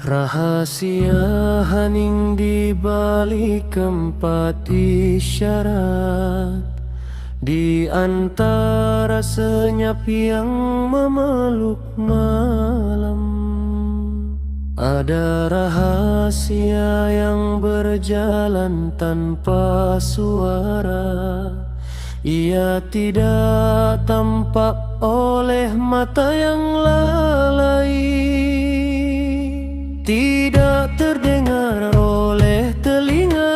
Rahasia hening di balik keempat isyarat, di antara senyap yang memeluk malam. Ada rahasia yang berjalan tanpa suara. Ia tidak tampak oleh mata yang lalai, tidak terdengar oleh telinga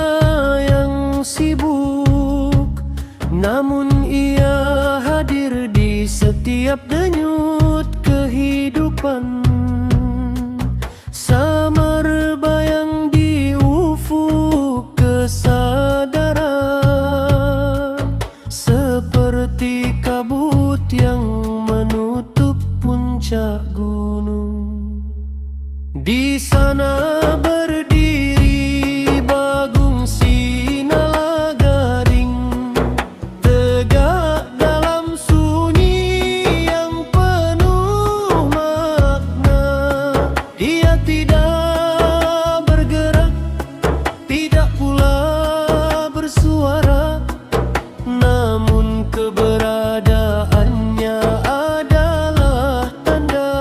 yang sibuk, namun ia hadir di setiap denyut kehidupan. Samar bayang di ufuk kesadaran, seperti kabut yang menutup puncak gunung. Di sana berdiri Bagong Sinala Gading, tegak dalam sunyi yang penuh makna. Ia tidak bergerak, tidak pula bersuara, namun keberadaannya adalah tanda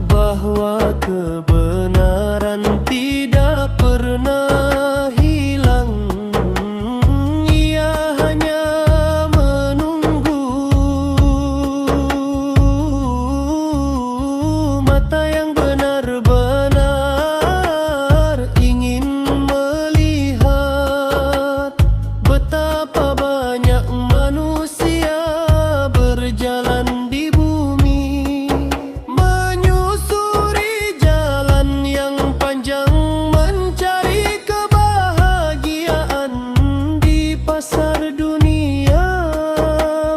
bahwa kebenaran tidak pernah hilang. Ia hanya menunggu mata yang benar-benar ingin melihat betapa banyak manusia berjalan di bumi, menyusuri jalan yang panjang, mencari kebahagiaan di pasar dunia,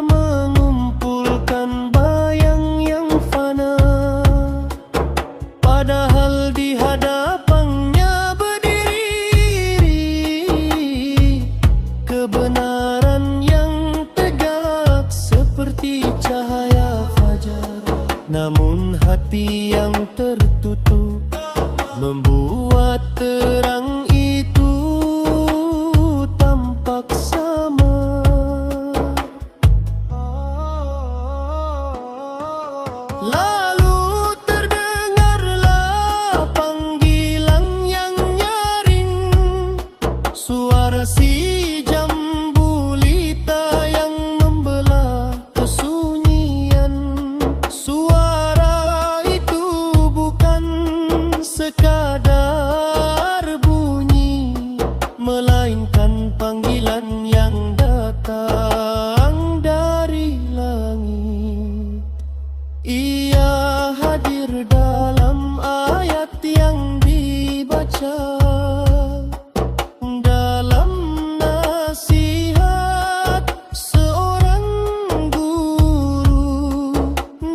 mengumpulkan bayang yang fana. Padahal di hadapannya berdiri kebenaran yang tegak seperti cahaya fajar. Namun hati yang tertutup membuat terang itu tampak sama. Lalu terdengarlah panggilan yang nyaring, suara si jambu lita yang membelah kesunyian. Suara itu bukan sekadar bunyi, melainkan panggilan yang datang dari langit. Ia hadir dalam ayat yang dibaca, dalam nasihat seorang guru,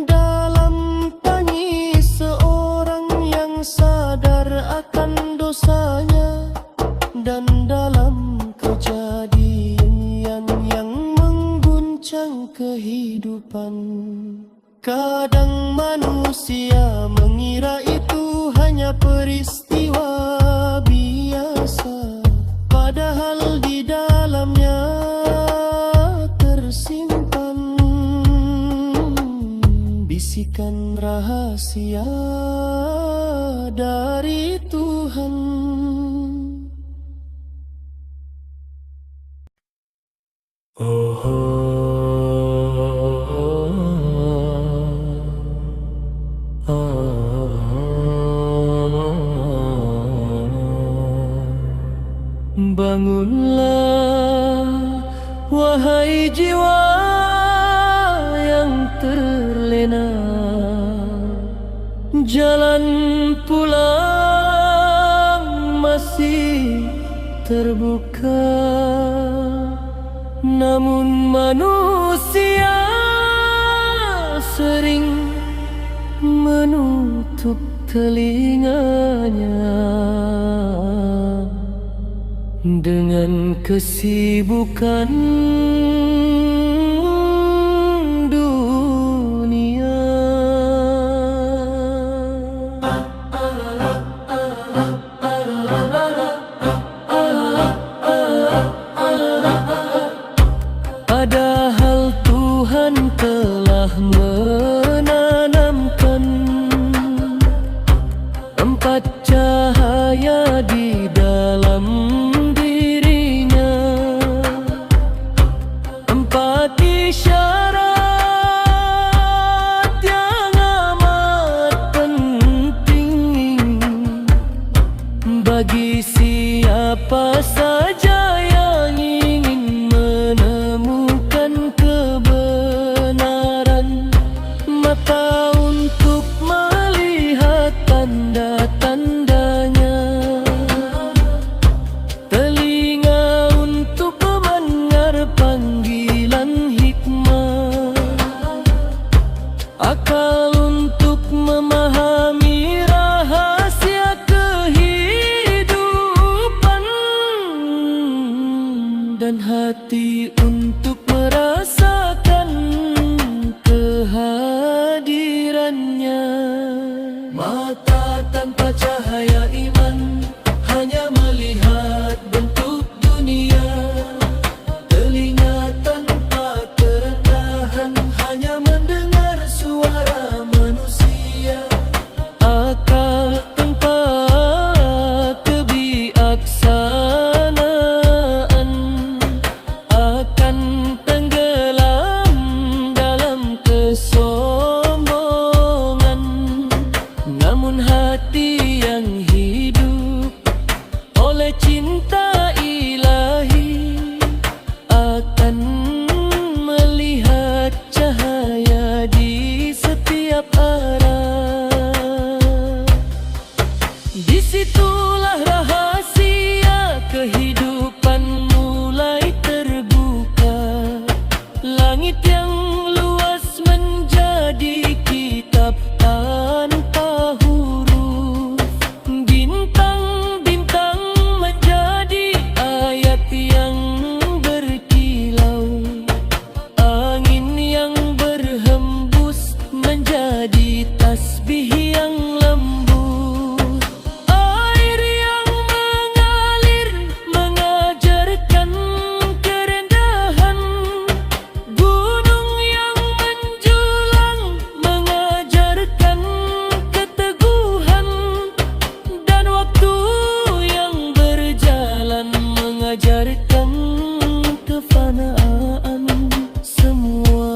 dalam tangis seorang yang sadar akan dosanya, dan dalam kejadian yang mengguncang kehidupan. Kadang manusia mengira itu hanya peristiwa biasa, padahal di dalamnya tersimpan bisikan rahasia dari Tuhan. Bangunlah, wahai jiwa yang terlena. Jalan pulang masih terbuka, namun manusia sering menutup telinganya. dengan kesibukan dunia. Padahal Tuhan telah menanamkan 4 cahaya di dalam dirinya, 4 isyarat yang amat penting bagi siapa saja yang ingin menemukan kebenaran. Mata untuk melihat tanda-tandanya, telinga untuk mendengar panggilan hikmah, akal untuk memahami rahasia kehidupan, dan hati untuk merasakan kehadirannya. Mata tanpa cahaya iman hanya melihat bentuk dunia, telinga tanpa kerendahan hanya mendengar suara manusia, akal tanpa kebijaksanaan akan tenggelam dalam kesombongan. Namun hati yang hidup oleh cinta ilahi akan melihat cahaya di setiap arah. Disitulah rahasia kehidupan mulai terbuka. Langit yang luas menjadi kitab tanpa huruf, bintang-bintang menjadi ayat yang berkilau, angin yang berhembus menjadi tasbih yang lembut, air yang mengalir mengajarkan kerendahan, gunung yang menjulang mengajarkan keteguhan, dan waktu yang berjalan mengajarkan kefanaan. Semua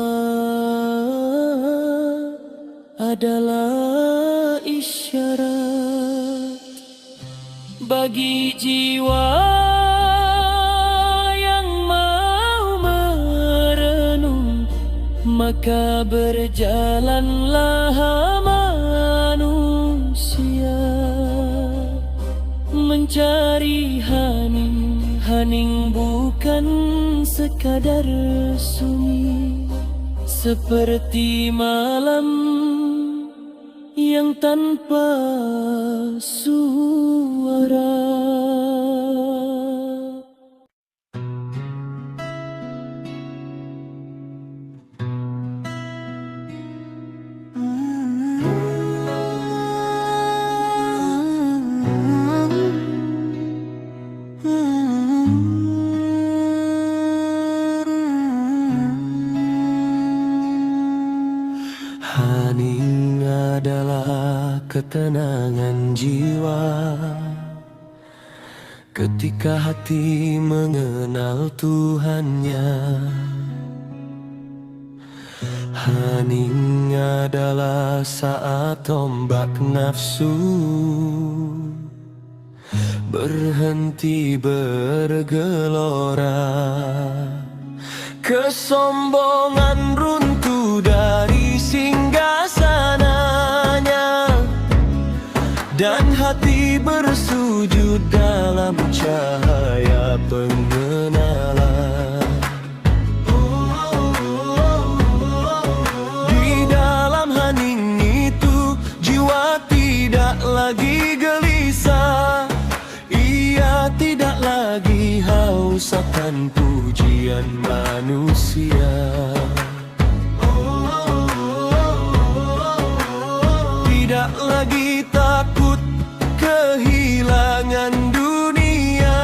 adalah isyarat bagi jiwa yang mau merenung. Maka berjalanlah manusia mencari hening. Hening bukan sekadar sunyi, seperti malam yang tanpa suara. Hening adalah ketenangan jiwa ketika hati mengenal Tuhannya. Hening adalah saat ombak nafsu berhenti bergelora, kesombongan runtuh dari singgasananya, dan hati bersujud dalam cahaya pengenalan. Di dalam hening itu jiwa tidak lagi gelisah, ia tidak lagi lagi haus akan pujian manusia. Tidak lagi takut kehilangan dunia.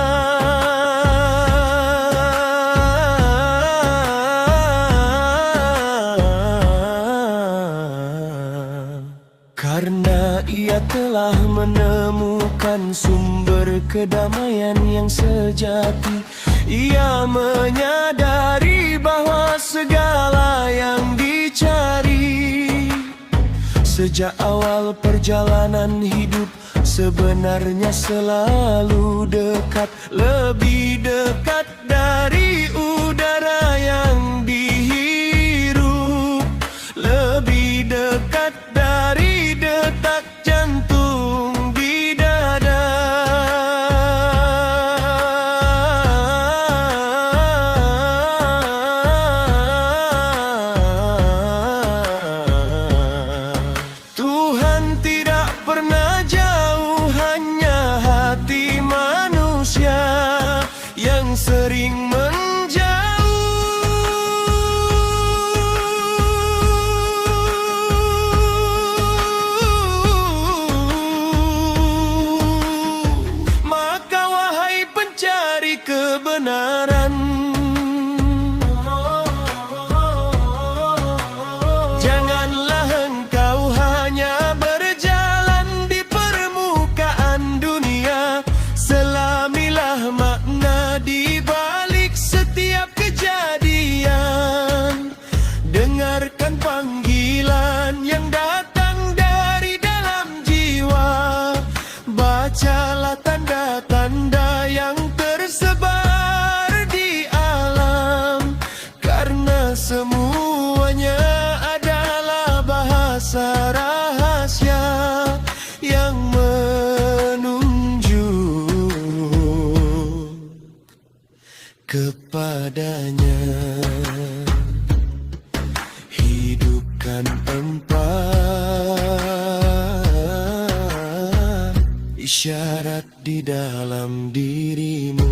Karena ia telah menemukan sumber kedamaian yang sejati. Ia menyadari bahwa segala yang dicari sejak awal perjalanan hidup sebenarnya selalu dekat, lebih dekat dari udara yang dihirup, lebih dekat dari detak jantung di dada. Tuhan tidak pernah jauh, hanya hati manusia yang sering kebenaran, janganlah engkau hanya berjalan di permukaan dunia. Selamilah makna di balik setiap kejadian. Dengarkan panggilan yang datang dari dalam jiwa. Bacalah tanda-tanda yang tersebar di alam, karena semuanya adalah bahasa rahasia yang menunjuk kepadanya. Hidupkan empat isyarat di dalam dirimu.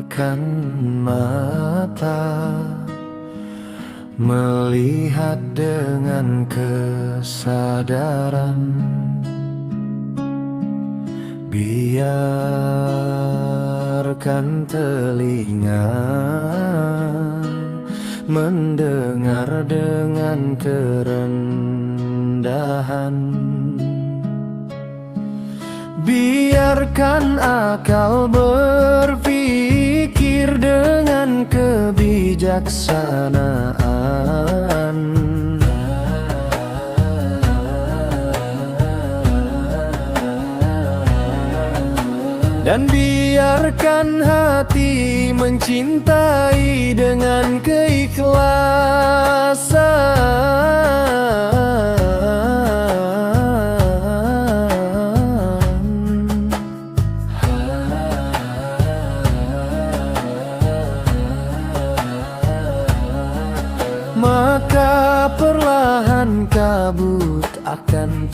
Biarkan mata melihat dengan kesadaran, biarkan telinga mendengar dengan kerendahan, biarkan akal berpikir dengan kebijaksanaan. Dan biarkan hati mencintai dengan keikhlasan. Maka perlahan kabut akan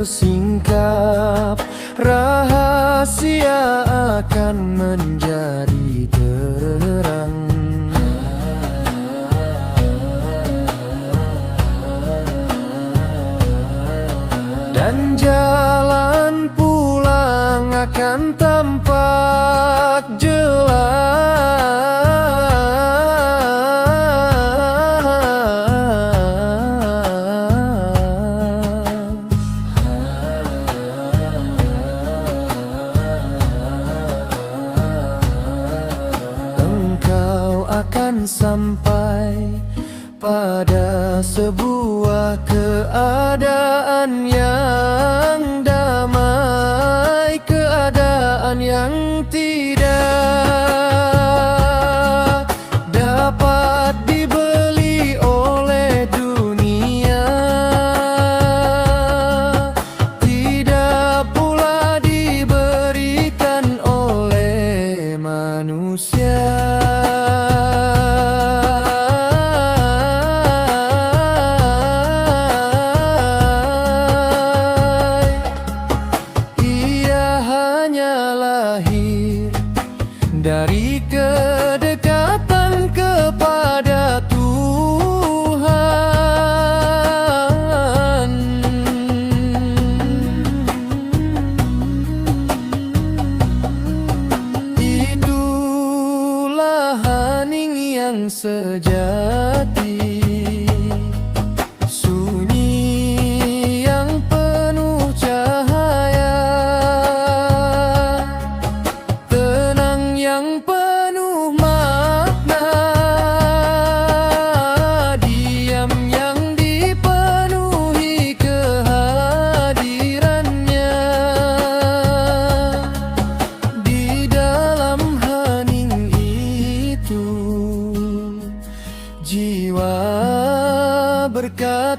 tersingkap, rahasia akan menjadi terang. Dan jalan pulang akan tampak jelas. Akan sampai pada sebuah keadaan yang damai, keadaan yang tidak dapat dibeli oleh dunia.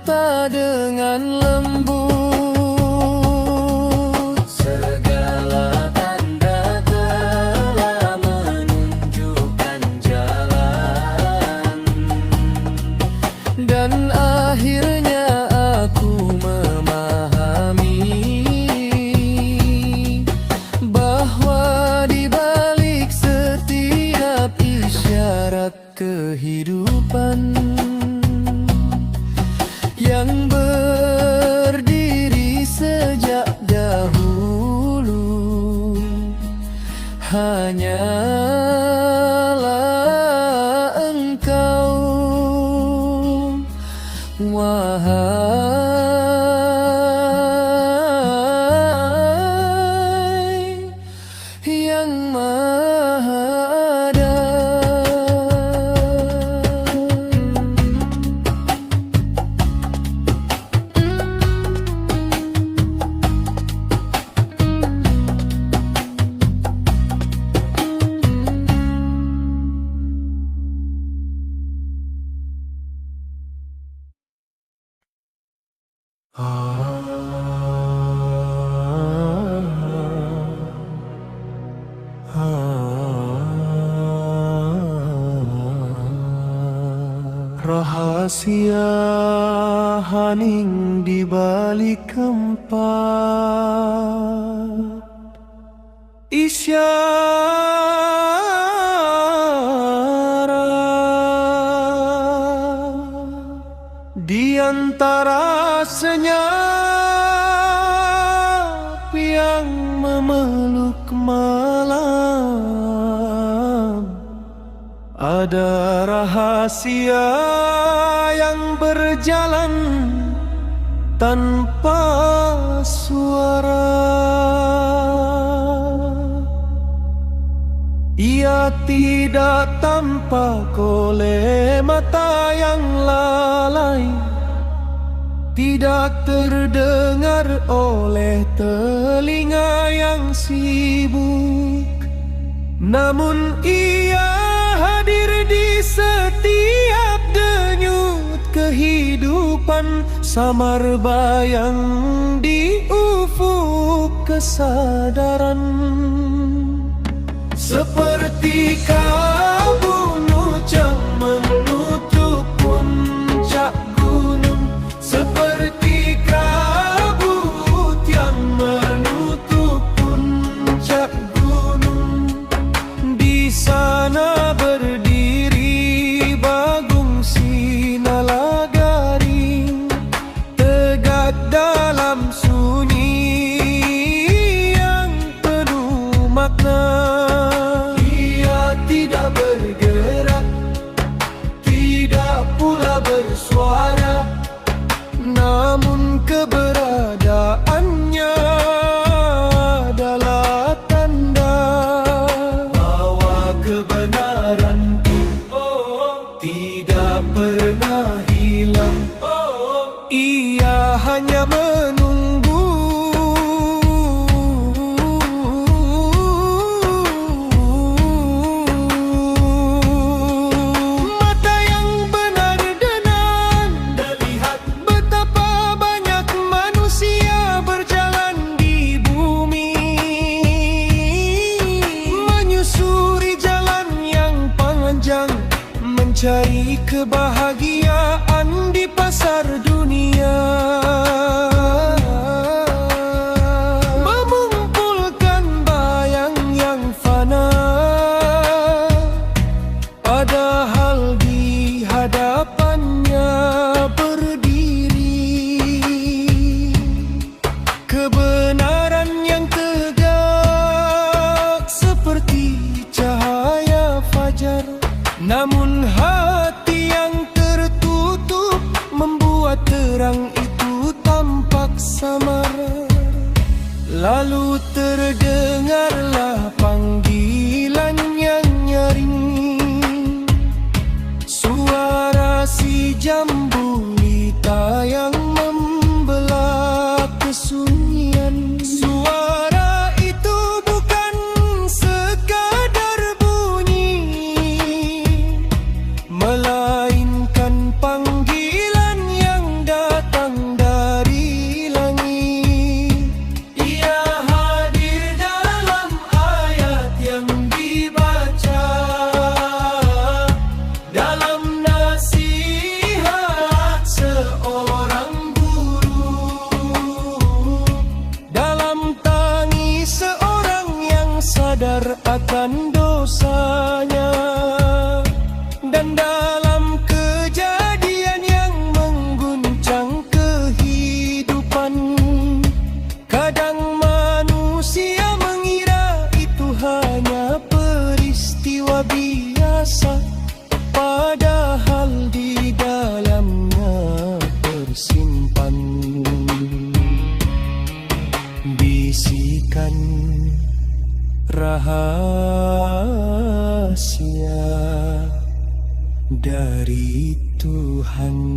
mata dengan lembut. Segala tanda telah menunjukkan jalan, dan akhirnya aku memahami bahwa di balik setiap isyarat kehidupan yang berdiri sejak dahulu hanyalah Engkau, wahai Yang Maha Ada. Rahasia hening di balik empat isyarat di antara senyap yang memeluk malam. Ada rahasia yang berjalan tanpa suara. Ia tidak tampak oleh mata yang lalai, tidak terdengar oleh telinga yang sibuk, namun ia hadir di setiap denyut kehidupan, samar bayang di ufuk kesadaran. Seperti kabut yang menutup puncak gunung, seperti kabut yang menutup puncak gunung. Di sana berdiri Bagong Sinalagari, tegak dalam sunyi yang penuh makna. Ia tidak bergerak, tidak pula bersuara, namun keberadaannya adalah tanda bahwa kebenaran tidak pernah hilang. Ia hanya menunggu mata yang benar dan melihat betapa banyak manusia berjalan di bumi, menyusuri jalan yang panjang, mencari kebahagiaan di pasar dunia, mengumpulkan bayang yang fana, padahal di hadapannya berdiri kebenaran yang tegak seperti cahaya fajar. Namun hati yang tertutup membuat terang itu tampak samar. Lalu terdengarlah panggilan yang nyaring, suara si jambulita yang membelah kesunyian. Suara itu bukan sekadar bunyi, melainkan panggilan yang datang bisikan rahasia dari Tuhan.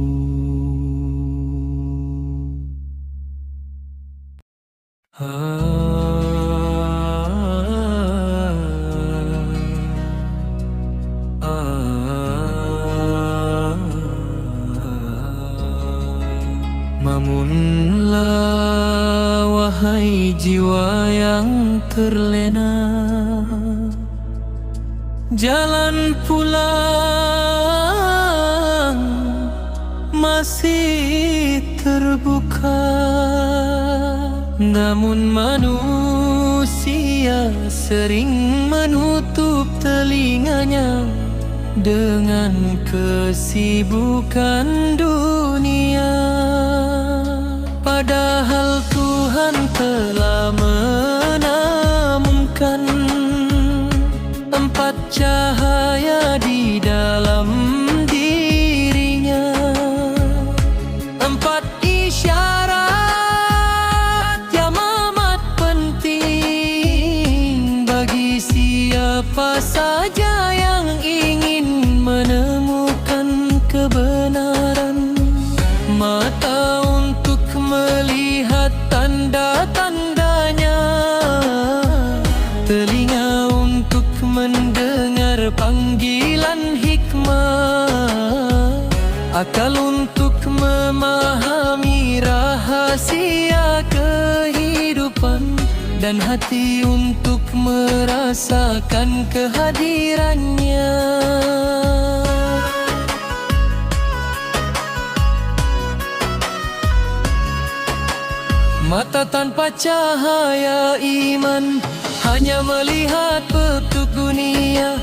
Bangunlah wahai jiwa yang terlena, jalan pulang masih terbuka. Namun manusia sering menutup telinganya dengan kesibukan dunia. Padahal Tuhan telah menamunkan 4 cahaya di dalam dirinya, 4 isyarat yang amat penting bagi siapa saja yang ingin menemukan kebenaran. Mata untuk melihat tanda-tandanya, telinga untuk mendengar panggilan hikmah, akal untuk memahami rahasia kehidupan, dan hati untuk merasakan kehadirannya. Mata tanpa cahaya iman hanya melihat bentuk dunia,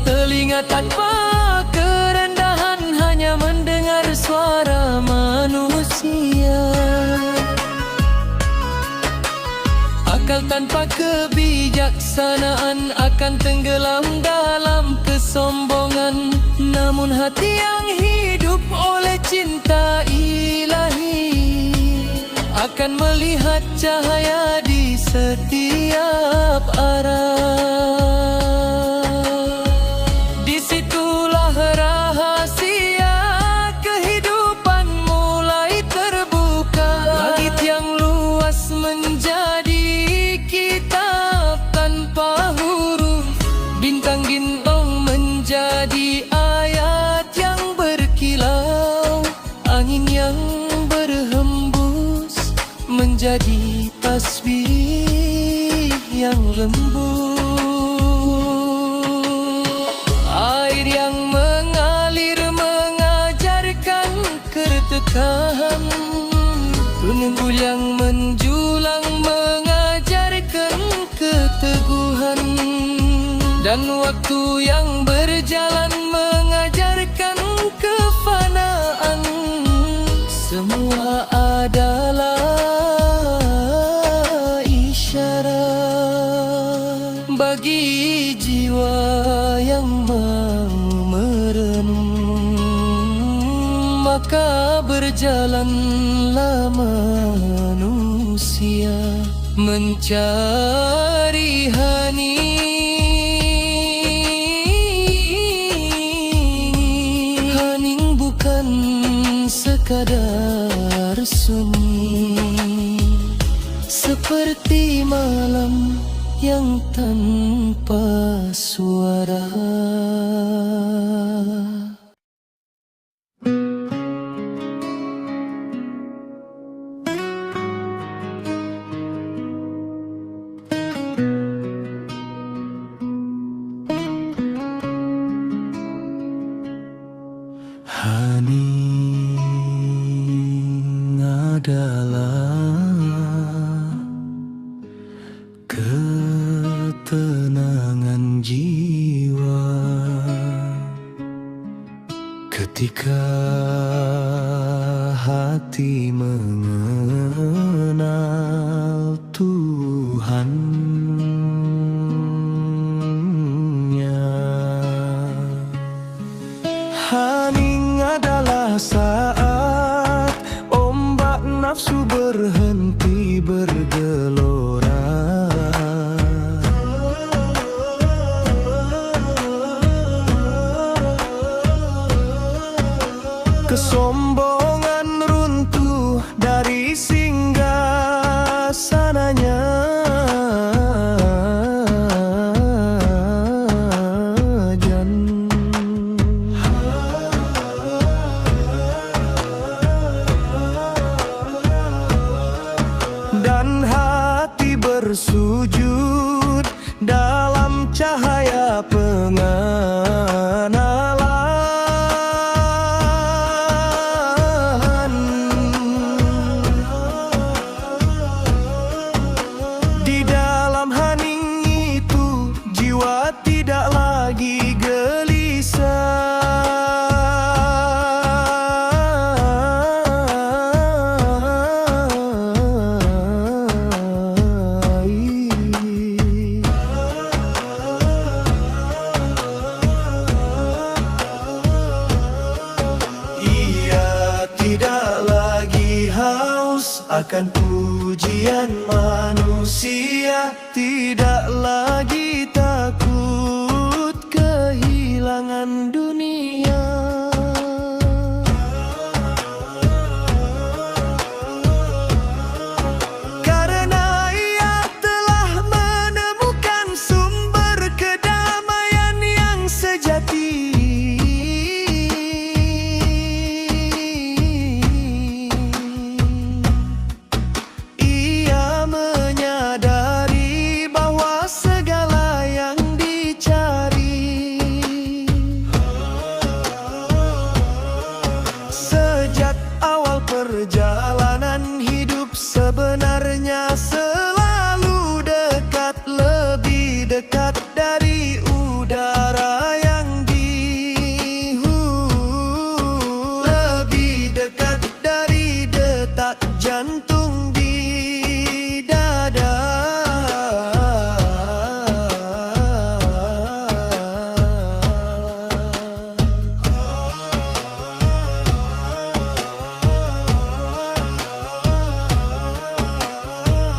telinga tanpa kerendahan hanya mendengar suara manusia, akal tanpa kebijaksanaan akan tenggelam dalam kesombongan. Namun hati yang hidup oleh cinta ilahi akan melihat cahaya di setiap arah. Disitulah rahasia kehidupan mulai terbuka. Langit yang luas menjadi kitab tanpa huruf, bintang-bintang menjadi ayat yang berkilau, angin yang menjadi tasbih yang lembut. Air yang mengalir mengajarkan keteguhan, gunung yang menjulang mengajarkan keteguhan, dan waktu yang berjalan mengajarkan kefanaan. Semua adalah isyarat bagi jiwa yang mau merenung. Maka berjalanlah manusia mencari hening bukan sekadar sunyi, seperti malam yang tanpa suara. Hening adalah ketenangan jiwa ketika hati mengenal Tuhannya. Hening adalah saat ombak nafsu berhenti bergelora, bersujud dalam cahaya pengenalan. Di dalam hening itu jiwa tidak lagi gelisah. Akan pujian manusia, tidak lagi takut kehilangan dunia. Karena ia telah menemukan sumber kedamaian yang sejati. Perjalanan hidup sebenarnya selalu dekat, lebih dekat dari udara yang dihembus, lebih dekat dari detak jantung di dada.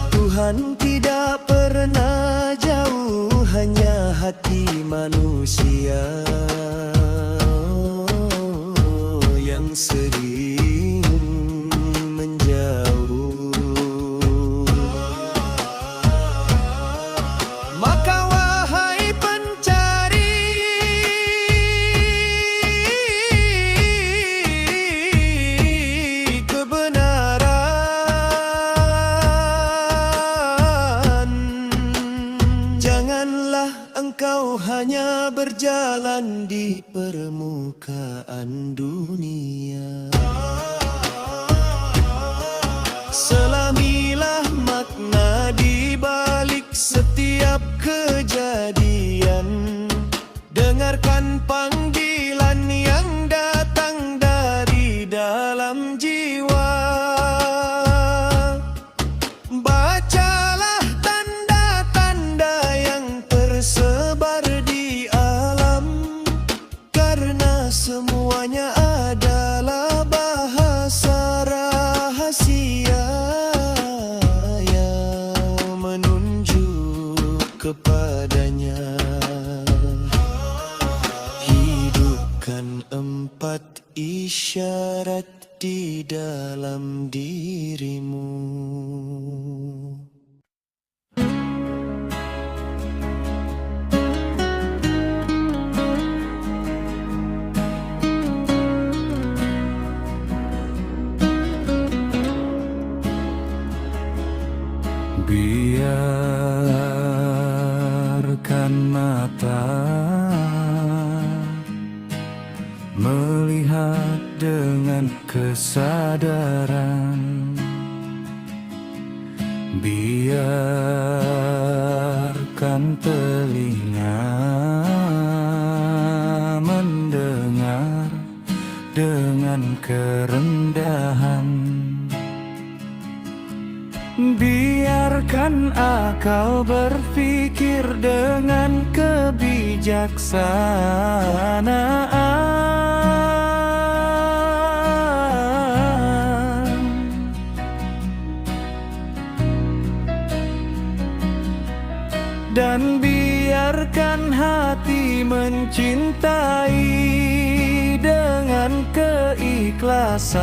Tuhan tidak pernah jauh, hanya hati manusia yang sering menjauh. Maka wahai pencari kebenaran, janganlah engkau hanya berjalan di permukaan dunia. Selamilah makna di balik setiap kejadian. Dengarkan panggilan yang datang dari dalam jiwa. Bacalah tanda-tanda yang tersebar di alam, karena semuanya adalah bahasa rahasia yang menunjuk kepadanya. Hidupkan 4 isyarat di dalam dirimu. Biarkan mata melihat dengan kesadaran. Biarkan telinga mendengar dengan kerendahan. Biarkan akal berpikir dengan kebijaksanaan. Dan biarkan hati mencintai dengan keikhlasan.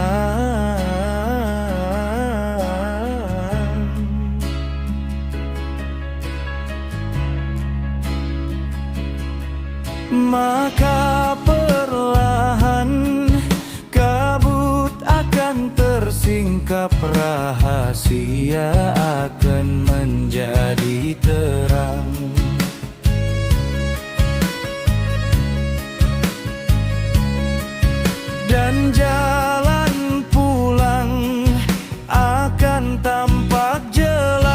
Maka perlahan kabut akan tersingkap setiap rahasia akan menjadi terang. Dan jalan pulang akan tampak jelas.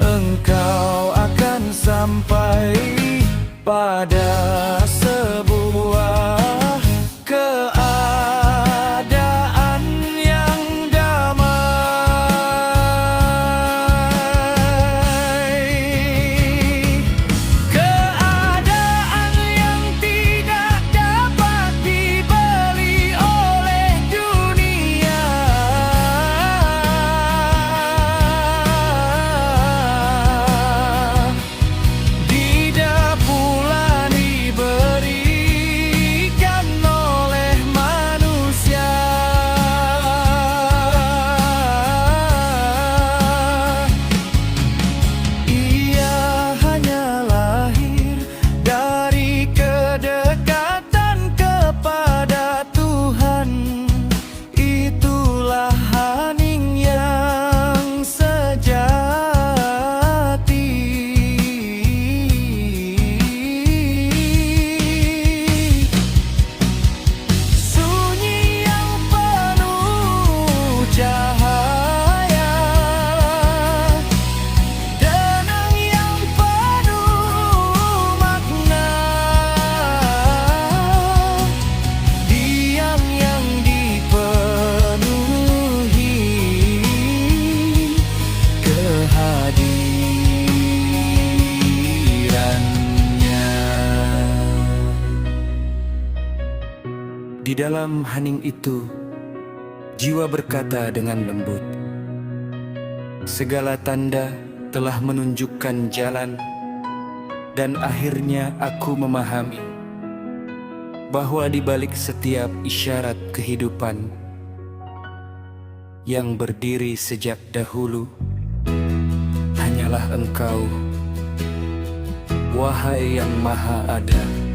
Engkau akan sampai pada sebuah keadaan yang damai, keadaan yang tidak dapat dibeli oleh dunia. Tidak pula diberikan oleh manusia. Ia hanya lahir dari kedekatan kepada Tuhan. Itulah hening yang sejati. Sunyi yang penuh cahaya, denang yang penuh makna, diam yang dipenuhi kehadirannya. Di dalam hening itu, jiwa berkata dengan lembut, segala tanda telah menunjukkan jalan, dan akhirnya aku memahami bahwa di balik setiap isyarat kehidupan yang berdiri sejak dahulu, hanyalah Engkau, wahai yang Maha Ada.